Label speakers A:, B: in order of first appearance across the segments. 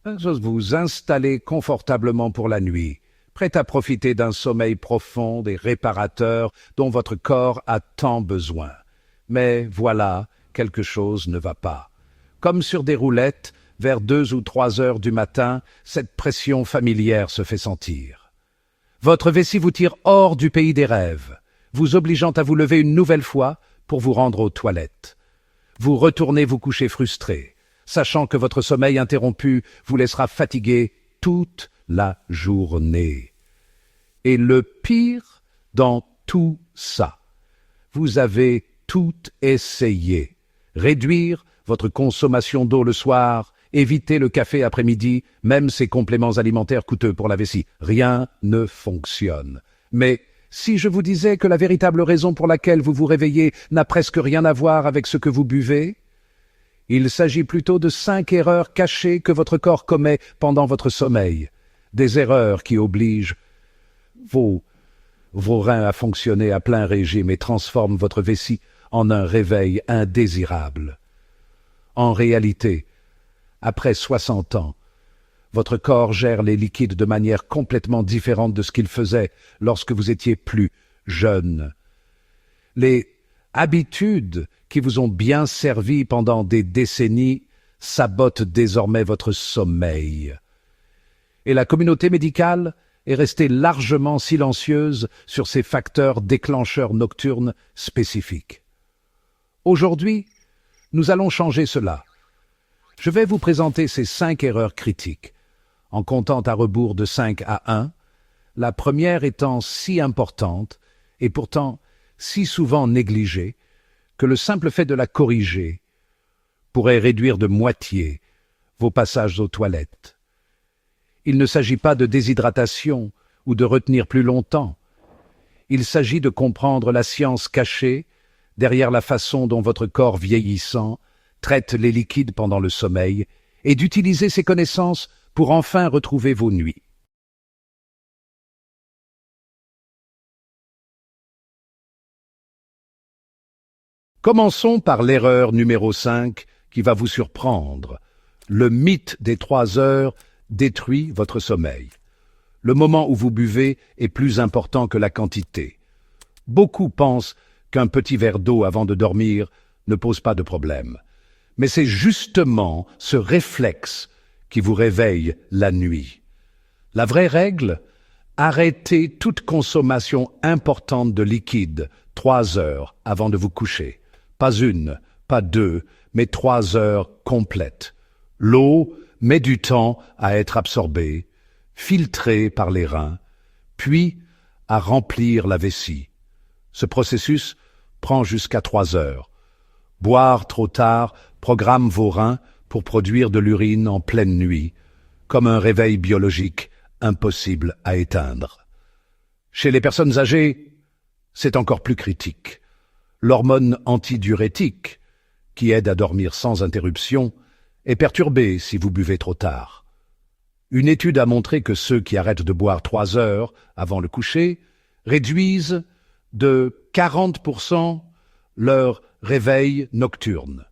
A: Vous installer confortablement pour la nuit, prêt à profiter d'un sommeil profond et réparateur dont votre corps a tant besoin. Mais voilà, quelque chose ne va pas. Comme sur des roulettes, vers 2 ou 3 heures du matin, cette pression familière se fait sentir. Votre vessie vous tire hors du pays des rêves, vous obligeant à vous lever une nouvelle fois pour vous rendre aux toilettes. Vous retournez vous coucher frustré, sachant que votre sommeil interrompu vous laissera fatigué toute la journée. Et le pire dans tout ça, vous avez tout essayé. Réduire votre consommation d'eau le soir, éviter le café après-midi, même ces compléments alimentaires coûteux pour la vessie. Rien ne fonctionne. Mais si je vous disais que la véritable raison pour laquelle vous vous réveillez n'a presque rien à voir avec ce que vous buvez, il s'agit plutôt de 5 erreurs cachées que votre corps commet pendant votre sommeil. Des erreurs qui obligent vos reins à fonctionner à plein régime et transforment votre vessie en un réveil indésirable. En réalité, après 60 ans, votre corps gère les liquides de manière complètement différente de ce qu'il faisait lorsque vous étiez plus jeune. Les habitudes qui vous ont bien servi pendant des décennies sabotent désormais votre sommeil. Et la communauté médicale est restée largement silencieuse sur ces facteurs déclencheurs nocturnes spécifiques. Aujourd'hui, nous allons changer cela. Je vais vous présenter ces 5 erreurs critiques, en comptant à rebours de 5 à 1, la première étant si importante et pourtant si souvent négligée que le simple fait de la corriger pourrait réduire de moitié vos passages aux toilettes. Il ne s'agit pas de déshydratation ou de retenir plus longtemps. Il s'agit de comprendre la science cachée derrière la façon dont votre corps vieillissant traite les liquides pendant le sommeil et d'utiliser ces connaissances pour enfin retrouver vos nuits. Commençons par l'erreur numéro 5 qui va vous surprendre. Le mythe des 3 heures détruit votre sommeil. Le moment où vous buvez est plus important que la quantité. Beaucoup pensent qu'un petit verre d'eau avant de dormir ne pose pas de problème. Mais c'est justement ce réflexe qui vous réveille la nuit. La vraie règle, arrêtez toute consommation importante de liquide 3 heures avant de vous coucher. Pas 1, pas 2, mais 3 heures complètes. L'eau met du temps à être absorbée, filtrée par les reins, puis à remplir la vessie. Ce processus prend jusqu'à 3 heures. Boire trop tard programme vos reins pour produire de l'urine en pleine nuit, comme un réveil biologique impossible à éteindre. Chez les personnes âgées, c'est encore plus critique. L'hormone antidiurétique, qui aide à dormir sans interruption, est perturbée si vous buvez trop tard. Une étude a montré que ceux qui arrêtent de boire 3 heures avant le coucher réduisent de 40% leur réveil nocturne.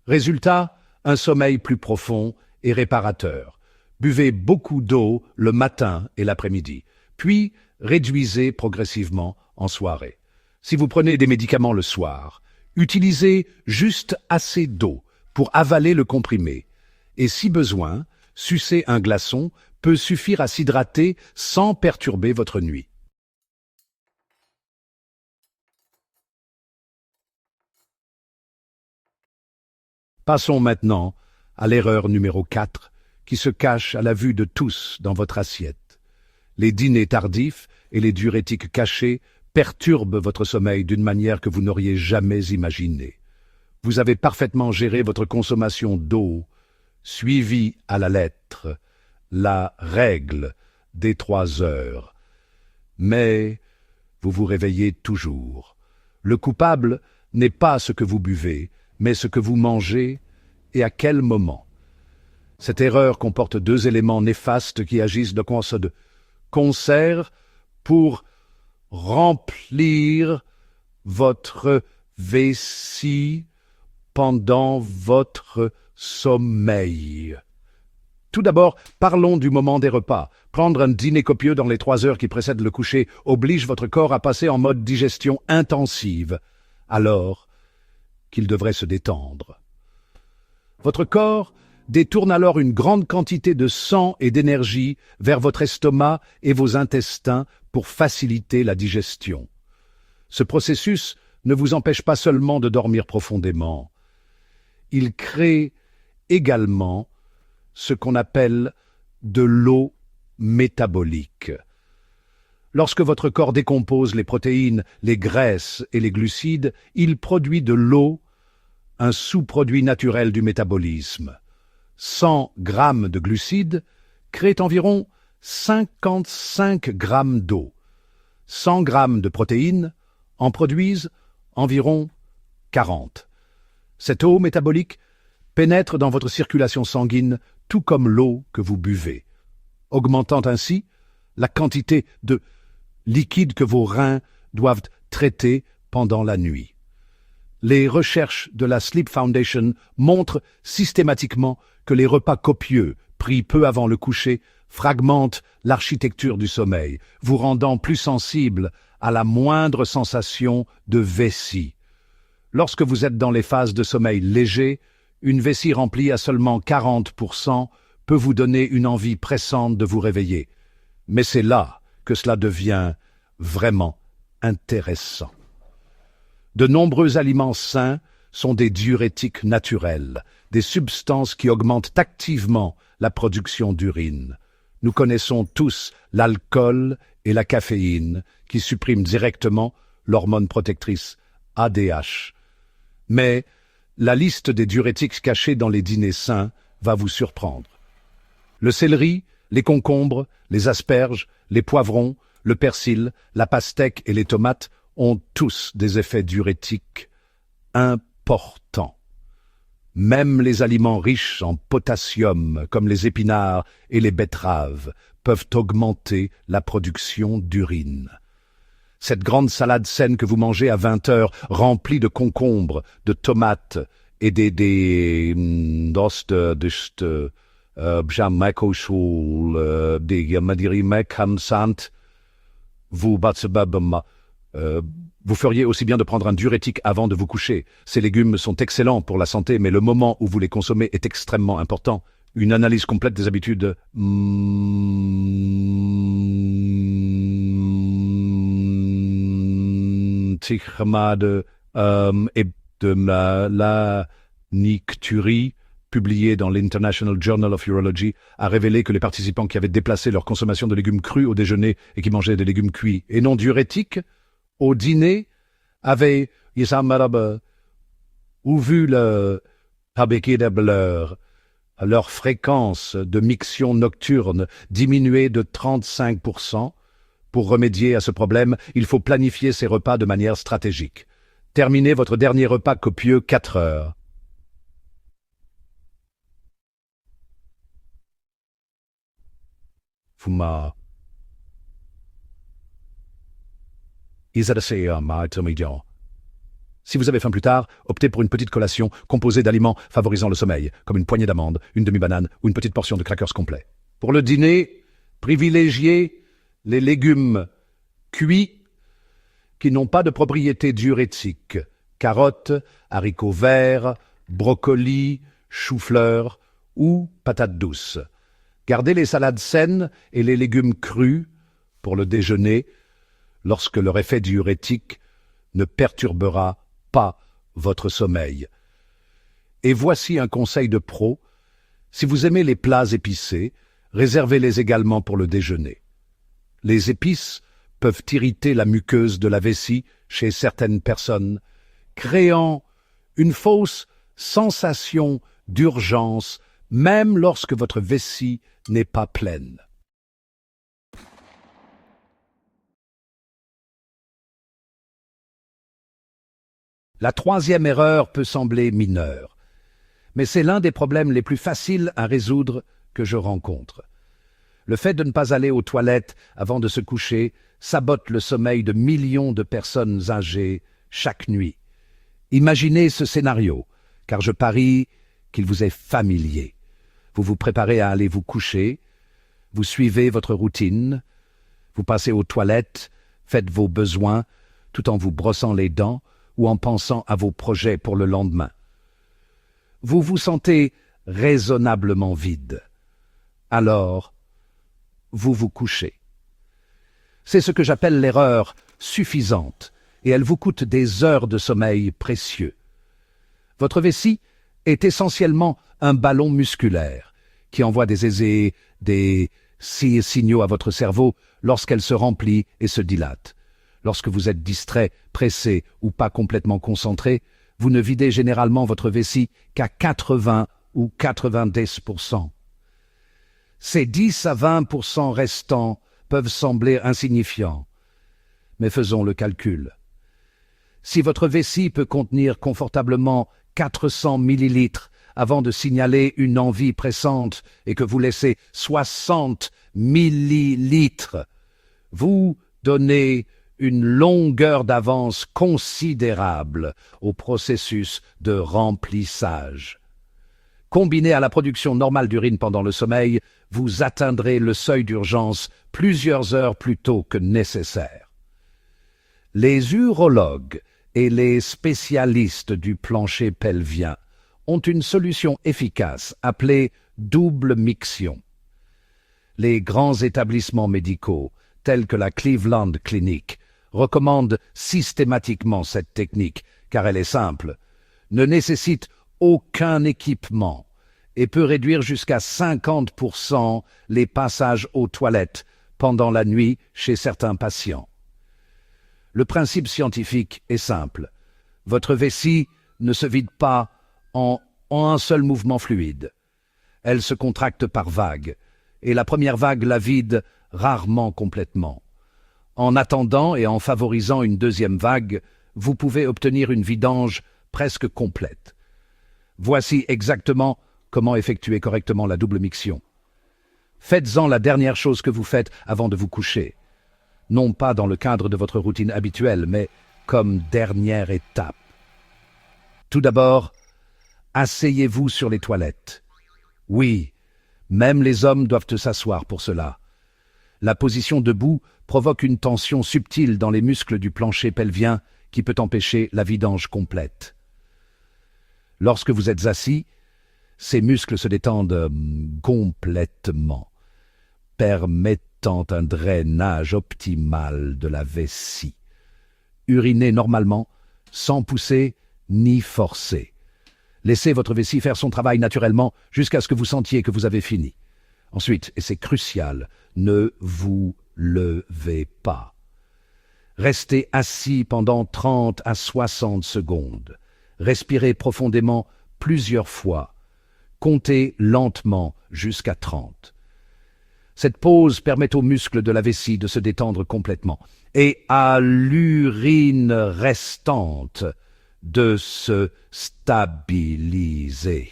A: Résultat, un sommeil plus profond et réparateur. Buvez beaucoup d'eau le matin et l'après-midi, puis réduisez progressivement en soirée. Si vous prenez des médicaments le soir, utilisez juste assez d'eau pour avaler le comprimé. Et si besoin, sucer un glaçon peut suffire à s'hydrater sans perturber votre nuit. Passons maintenant à l'erreur numéro 4 qui se cache à la vue de tous dans votre assiette. Les dîners tardifs et les diurétiques cachés perturbent votre sommeil d'une manière que vous n'auriez jamais imaginée. Vous avez parfaitement géré votre consommation d'eau, suivi à la lettre la règle des 3 heures. Mais vous vous réveillez toujours. Le coupable n'est pas ce que vous buvez, mais ce que vous mangez et à quel moment. Cette erreur comporte 2 éléments néfastes qui agissent de concert pour remplir votre vessie pendant votre sommeil. Tout d'abord, parlons du moment des repas. Prendre un dîner copieux dans les 3 heures qui précèdent le coucher oblige votre corps à passer en mode digestion intensive, alors qu'il devrait se détendre. Votre corps détourne alors une grande quantité de sang et d'énergie vers votre estomac et vos intestins pour faciliter la digestion. Ce processus ne vous empêche pas seulement de dormir profondément. Il crée également ce qu'on appelle de l'eau métabolique. Lorsque votre corps décompose les protéines, les graisses et les glucides, il produit de l'eau, un sous-produit naturel du métabolisme. 100 grammes de glucides créent environ 55 grammes d'eau. 100 grammes de protéines en produisent environ 40. Cette eau métabolique pénètre dans votre circulation sanguine tout comme l'eau que vous buvez, augmentant ainsi la quantité de liquide que vos reins doivent traiter pendant la nuit. Les recherches de la Sleep Foundation montrent systématiquement que les repas copieux, pris peu avant le coucher, fragmentent l'architecture du sommeil, vous rendant plus sensible à la moindre sensation de vessie. Lorsque vous êtes dans les phases de sommeil léger, une vessie remplie à seulement 40% peut vous donner une envie pressante de vous réveiller. Mais c'est là que cela devient vraiment intéressant. De nombreux aliments sains sont des diurétiques naturels, des substances qui augmentent activement la production d'urine. Nous connaissons tous l'alcool et la caféine qui suppriment directement l'hormone protectrice ADH. Mais la liste des diurétiques cachés dans les dîners sains va vous surprendre. Le céleri, les concombres, les asperges, les poivrons, le persil, la pastèque et les tomates ont tous des effets diurétiques importants. Même les aliments riches en potassium, comme les épinards et les betteraves, peuvent augmenter la production d'urine. Cette grande salade saine que vous mangez à 20 heures, remplie de concombres, de tomates et des vous feriez aussi bien de prendre un diurétique avant de vous coucher. Ces légumes sont excellents pour la santé, mais le moment où vous les consommez est extrêmement important. Une analyse complète des habitudes et de la nicturie, publiée dans l'International Journal of Urology, a révélé que les participants qui avaient déplacé leur consommation de légumes crus au déjeuner et qui mangeaient des légumes cuits et non diurétiques, au dîner, avaient vu leur fréquence de miction nocturne diminuer de 35%. Pour remédier à ce problème, il faut planifier ses repas de manière stratégique. Terminez votre dernier repas copieux 4 heures. Fuma. Si vous avez faim plus tard, optez pour une petite collation composée d'aliments favorisant le sommeil, comme une poignée d'amandes, une demi-banane ou une petite portion de crackers complets. Pour le dîner, privilégiez les légumes cuits qui n'ont pas de propriétés diurétiques, carottes, haricots verts, brocolis, choux-fleurs ou patates douces. Gardez les salades saines et les légumes crus pour le déjeuner, lorsque leur effet diurétique ne perturbera pas votre sommeil. Et voici un conseil de pro: si vous aimez les plats épicés, réservez-les également pour le déjeuner. Les épices peuvent irriter la muqueuse de la vessie chez certaines personnes, créant une fausse sensation d'urgence, même lorsque votre vessie n'est pas pleine. La troisième erreur peut sembler mineure, mais c'est l'un des problèmes les plus faciles à résoudre que je rencontre. Le fait de ne pas aller aux toilettes avant de se coucher sabote le sommeil de millions de personnes âgées chaque nuit. Imaginez ce scénario, car je parie qu'il vous est familier. Vous vous préparez à aller vous coucher, vous suivez votre routine, vous passez aux toilettes, faites vos besoins, tout en vous brossant les dents ou en pensant à vos projets pour le lendemain. Vous vous sentez raisonnablement vide. Alors, vous vous couchez. C'est ce que j'appelle l'erreur suffisante, et elle vous coûte des heures de sommeil précieux. Votre vessie est essentiellement un ballon musculaire qui envoie des signaux à votre cerveau lorsqu'elle se remplit et se dilate. Lorsque vous êtes distrait, pressé ou pas complètement concentré, vous ne videz généralement votre vessie qu'à 80 ou 90%. Ces 10 à 20% restants peuvent sembler insignifiants, mais faisons le calcul. Si votre vessie peut contenir confortablement 400 millilitres avant de signaler une envie pressante et que vous laissez 60 millilitres, vous donnez une longueur d'avance considérable au processus de remplissage. Combiné à la production normale d'urine pendant le sommeil, vous atteindrez le seuil d'urgence plusieurs heures plus tôt que nécessaire. Les urologues et les spécialistes du plancher pelvien ont une solution efficace appelée double miction. Les grands établissements médicaux, tels que la Cleveland Clinic, recommandent systématiquement cette technique car elle est simple, ne nécessite aucun équipement et peut réduire jusqu'à 50% les passages aux toilettes pendant la nuit chez certains patients. Le principe scientifique est simple. Votre vessie ne se vide pas en un seul mouvement fluide. Elle se contracte par vagues, et la première vague la vide rarement complètement. En attendant et en favorisant une deuxième vague, vous pouvez obtenir une vidange presque complète. Voici exactement comment effectuer correctement la double miction. Faites-en la dernière chose que vous faites avant de vous coucher. Non pas dans le cadre de votre routine habituelle, mais comme dernière étape. Tout d'abord, asseyez-vous sur les toilettes. Oui, même les hommes doivent s'asseoir pour cela. La position debout provoque une tension subtile dans les muscles du plancher pelvien qui peut empêcher la vidange complète. Lorsque vous êtes assis, ces muscles se détendent complètement, permettant un drainage optimal de la vessie. Urinez normalement, sans pousser ni forcer. Laissez votre vessie faire son travail naturellement jusqu'à ce que vous sentiez que vous avez fini. Ensuite, et c'est crucial, ne vous levez pas. Restez assis pendant 30 à 60 secondes. Respirez profondément plusieurs fois. Comptez lentement jusqu'à 30. Cette pause permet aux muscles de la vessie de se détendre complètement et à l'urine restante de se stabiliser.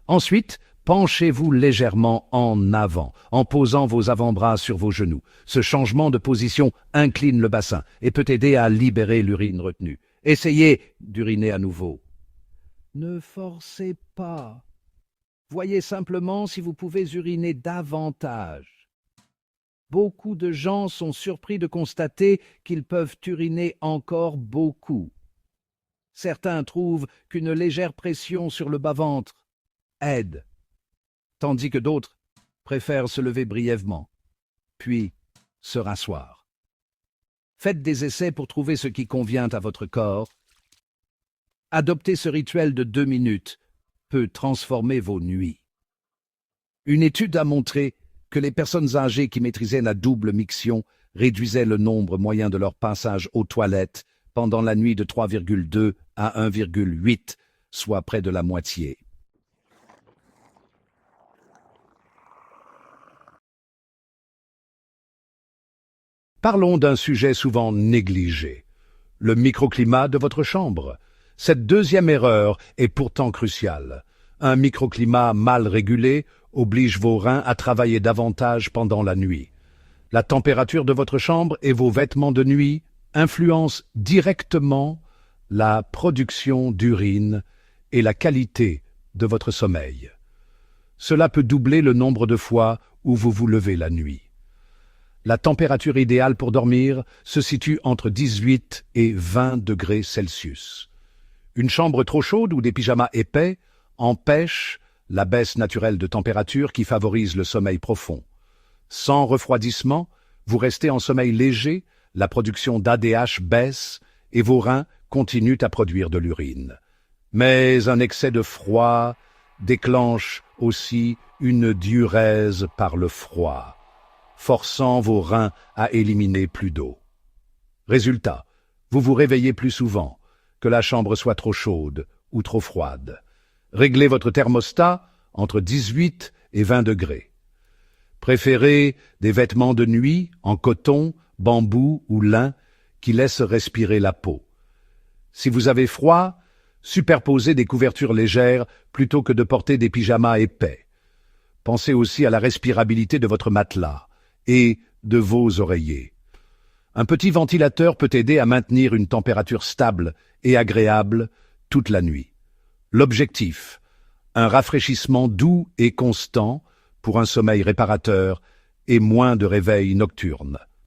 A: Ensuite, penchez-vous légèrement en avant, en posant vos avant-bras sur vos genoux. Ce changement de position incline le bassin et peut aider à libérer l'urine retenue. Essayez d'uriner à nouveau. Ne forcez pas. Voyez simplement si vous pouvez uriner davantage. Beaucoup de gens sont surpris de constater qu'ils peuvent uriner encore beaucoup. Certains trouvent qu'une légère pression sur le bas-ventre aide, tandis que d'autres préfèrent se lever brièvement, puis se rasseoir. Faites des essais pour trouver ce qui convient à votre corps. Adopter ce rituel de 2 minutes peut transformer vos nuits. Une étude a montré que les personnes âgées qui maîtrisaient la double miction réduisaient le nombre moyen de leur passage aux toilettes pendant la nuit de 3,2 à 1,8, soit près de la moitié. Parlons d'un sujet souvent négligé, le microclimat de votre chambre. Cette deuxième erreur est pourtant cruciale. Un microclimat mal régulé oblige vos reins à travailler davantage pendant la nuit. La température de votre chambre et vos vêtements de nuit influencent directement la production d'urine et la qualité de votre sommeil. Cela peut doubler le nombre de fois où vous vous levez la nuit. La température idéale pour dormir se situe entre 18 et 20 degrés Celsius. Une chambre trop chaude ou des pyjamas épais empêchent la baisse naturelle de température qui favorise le sommeil profond. Sans refroidissement, vous restez en sommeil léger, la production d'ADH baisse et vos reins continuent à produire de l'urine. Mais un excès de froid déclenche aussi une diurèse par le froid, forçant vos reins à éliminer plus d'eau. Résultat, vous vous réveillez plus souvent, que la chambre soit trop chaude ou trop froide. Réglez votre thermostat entre 18 et 20 degrés. Préférez des vêtements de nuit en coton, bambou ou lin qui laissent respirer la peau. Si vous avez froid, superposez des couvertures légères plutôt que de porter des pyjamas épais. Pensez aussi à la respirabilité de votre matelas et de vos oreillers. Un petit ventilateur peut aider à maintenir une température stable et agréable toute la nuit. L'objectif, un rafraîchissement doux et constant pour un sommeil réparateur et moins de réveils nocturnes.